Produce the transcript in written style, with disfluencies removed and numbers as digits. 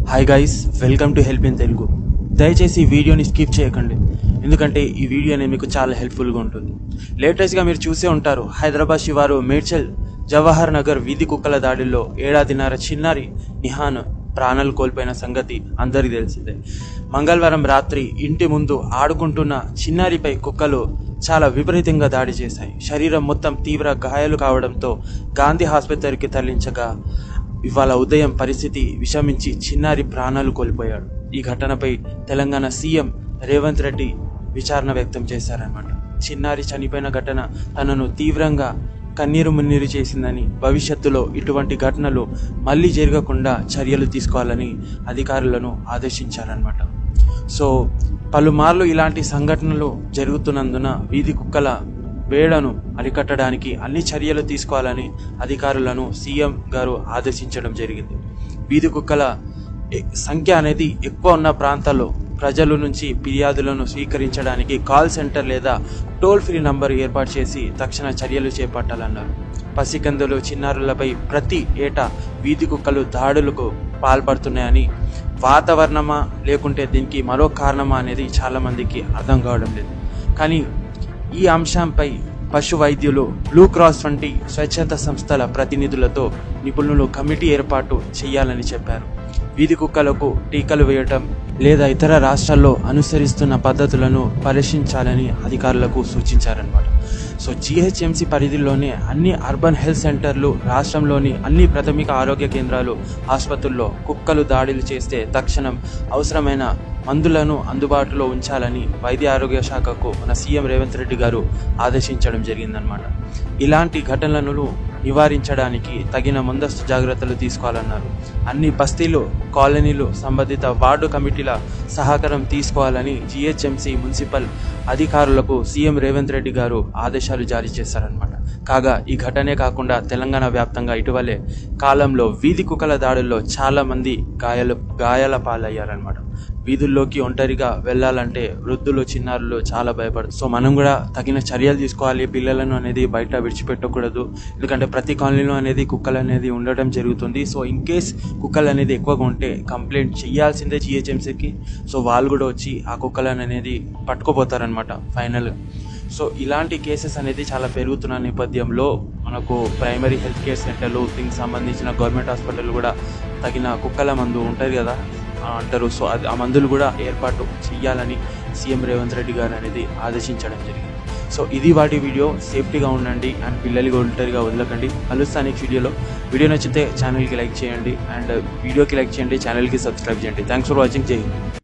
Hi guys, welcome to help in Telugu. దయచేసి ఈ వీడియోని స్కిప్ చేయకండి, ఎందుకంటే ఈ వీడియో అనేది మీకు చాలా హెల్ప్ఫుల్గా ఉంటుంది. లేటెస్ట్గా మీరు చూసే ఉంటారు, హైదరాబాద్ శివారు మేడ్చల్ జవహర్ నగర్ వీధి కుక్కల దాడిలో ఏడాదిన్నర చిన్నారి నిహాన్ ప్రాణాలు కోల్పోయిన సంగతి అందరికీ తెలిసిందే. మంగళవారం రాత్రి ఇంటి ముందు ఆడుకుంటున్న చిన్నారిపై కుక్కలు చాలా విపరీతంగా దాడి చేశాయి. శరీరం మొత్తం తీవ్ర గాయాలు కావడంతో గాంధీ ఆసుపత్రికి తరలించగా ఇవాళ ఉదయం పరిస్థితి విషమించి చిన్నారి ప్రాణాలు కోల్పోయాడు. ఈ ఘటనపై తెలంగాణ సీఎం రేవంత్ రెడ్డి విచారణ వ్యక్తం చేశారన్నమాట. చిన్నారి చనిపోయిన ఘటన తనను తీవ్రంగా కన్నీరు మున్నీరు చేసిందని, భవిష్యత్తులో ఇటువంటి ఘటనలు మళ్ళీ జరగకుండా చర్యలు తీసుకోవాలని అధికారులను ఆదేశించారన్నమాట. సో పలుమార్లు ఇలాంటి సంఘటనలు జరుగుతున్నందున వీధి కుక్కల వేడను అరికట్టడానికి అన్ని చర్యలు తీసుకోవాలని అధికారులను సీఎం గారు ఆదేశించడం జరిగింది. వీధి కుక్కల సంఖ్య అనేది ఎక్కువ ఉన్న ప్రాంతాల్లో ప్రజల నుంచి ఫిర్యాదులను స్వీకరించడానికి కాల్ సెంటర్ లేదా టోల్ ఫ్రీ నంబర్ ఏర్పాటు చేసి తక్షణ చర్యలు చేపట్టాలన్నారు. పసికందులు చిన్నారులపై ప్రతి ఏటా వీధి కుక్కలు దాడులకు పాల్పడుతున్నాయని, వాతావరణమా లేకుంటే దీనికి మరో కారణమా అనేది చాలామందికి అర్థం కావడం లేదు. కానీ ఈ అంశంపై పశు వైద్యులు, బ్లూ క్రాస్ వంటి స్వచ్ఛంద సంస్థల ప్రతినిధులతో నిపుణులు కమిటీ ఏర్పాటు చేయాలని చెప్పారు. వీధి కుక్కలకు టీకాలు వేయటం లేదా ఇతర రాష్ట్రాల్లో అనుసరిస్తున్న పద్ధతులను పరీక్షించాలని అధికారులకు సూచించారన్నమాట. సో జీహెచ్ఎంసీ పరిధిలోనే అన్ని అర్బన్ హెల్త్ సెంటర్లు, రాష్ట్రంలోని అన్ని ప్రాథమిక ఆరోగ్య కేంద్రాలు, ఆసుపత్రుల్లో కుక్కలు దాడులు చేస్తే తక్షణం అవసరమైన మందులను అందుబాటులో ఉంచాలని వైద్య ఆరోగ్య శాఖకు మన సీఎం రేవంత్ రెడ్డి గారు ఆదేశించడం జరిగిందనమాట. ఇలాంటి ఘటనలను నివారించడానికి తగిన ముందస్తు జాగ్రత్తలు తీసుకోవాలన్నారు. అన్ని బస్తీలు, కాలనీలు సంబంధిత వార్డు కమిటీల సహకారం తీసుకోవాలని జీహెచ్ఎంసీ మున్సిపల్ అధికారులకు సీఎం రేవంత్ రెడ్డి గారు ఆదేశాలు జారీ చేశారనమాట. కాగా ఈ ఘటనే కాకుండా తెలంగాణ వ్యాప్తంగా ఇటీవలే కాలంలో వీధి కుక్కల దాడుల్లో చాలా మంది గాయాల పాలయ్యారనమాట. వీధుల్లోకి ఒంటరిగా వెళ్ళాలంటే వృద్ధులు, చిన్నారులు చాలా భయపడతారు. సో మనం కూడా తగిన చర్యలు తీసుకోవాలి. పిల్లలను అనేది బయట విడిచిపెట్టకూడదు, ఎందుకంటే ప్రతి కాలనీలో అనేది కుక్కలు అనేది ఉండడం జరుగుతుంది. సో ఇన్ కేస్ కుక్కలు అనేది ఎక్కువగా ఉంటే కంప్లైంట్ చేయాల్సిందే జీహెచ్ఎంసీకి. సో వాళ్ళు కూడా వచ్చి ఆ కుక్కలను అనేది పట్టుకుపోతారనమాట ఫైనల్. సో ఇలాంటి కేసెస్ అనేది చాలా పెరుగుతున్న నేపథ్యంలో మనకు ప్రైమరీ హెల్త్ కేర్ సెంటర్లు, దీనికి సంబంధించిన గవర్నమెంట్ హాస్పిటల్ కూడా తగిన కుక్కల మందు ఉంటుంది కదా అంటారు. సో ఆ మందులు కూడా ఏర్పాటు చేయాలని సీఎం రేవంత్ రెడ్డి గారు అనేది ఆదేశించడం జరిగింది. సో ఇది వాటి వీడియో. సేఫ్టీగా ఉండండి అండ్ పిల్లలకి ఒంటరిగా వదలకండి. కలుస్తాను నెక్స్ట్ వీడియోలో. వీడియో నచ్చితే ఛానల్కి లైక్ చేయండి అండ్ వీడియోకి లైక్ చేయండి, ఛానల్కి సబ్స్క్రైబ్ చేయండి. Thanks for watching. జై హింద్.